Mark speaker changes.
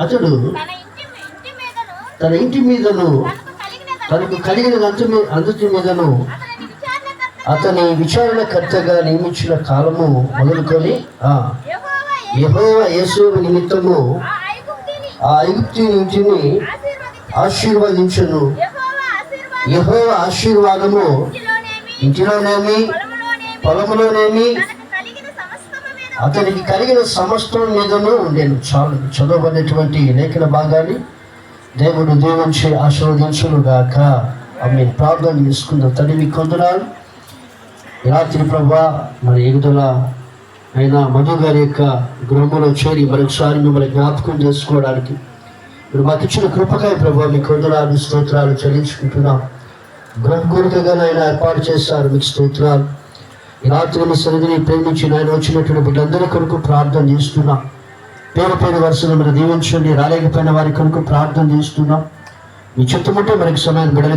Speaker 1: అతడు తన ఇంటి మీదను తనకు కలిగిన అందరి మీదను అతని విచారణకర్తగా నియమించిన కాలము మొదలుకొని యెహోవా యేషూవ నిమిత్తము ఆ ఐగుప్తు ఇంటిని ఆశీర్వదించును. యెహోవా ఆశీర్వాదము ఇంటిలోనేమి పొలములోనేమి అతనికి కలిగిన సమస్తం మీదను ఉండేను. చాలు చదవబడినటువంటి లేఖన భాగాన్ని దేవుడు దీవించి ఆశీర్వదించును గాక. ఆమేన్. ప్రార్థన చేసుకుందాం. తండ్రి మీకు వందనాలు. రాత్రి ప్రభా మరి ఎగుదల అయినా మధు గారి యొక్క గృహంలో చేరి మరొకసారి మిమ్మల్ని జ్ఞాపకం చేసుకోవడానికి మీరు మాకు ఇచ్చిన కృపకాయ ప్రభా మీకు వందనాలు స్తోత్రాలు చెల్లించుకుంటున్నాం. గృహకూరికగా ఆయన ఏర్పాటు చేస్తారు, మీకు స్తోత్రాలు. ఈ రాత్రి మీ సన్నిధిని ప్రేమించి ఆయన వచ్చినటువంటి బిడ్డలందరి కొరకు ప్రార్థన చేస్తున్నాం. పేరు వరుసను మీరు దీవించండి. రాలేకపోయిన వారి కొరకు ప్రార్థన చేస్తున్నాం. మీ చిత్తముంటే మనకి సమయం బిడ్డలకు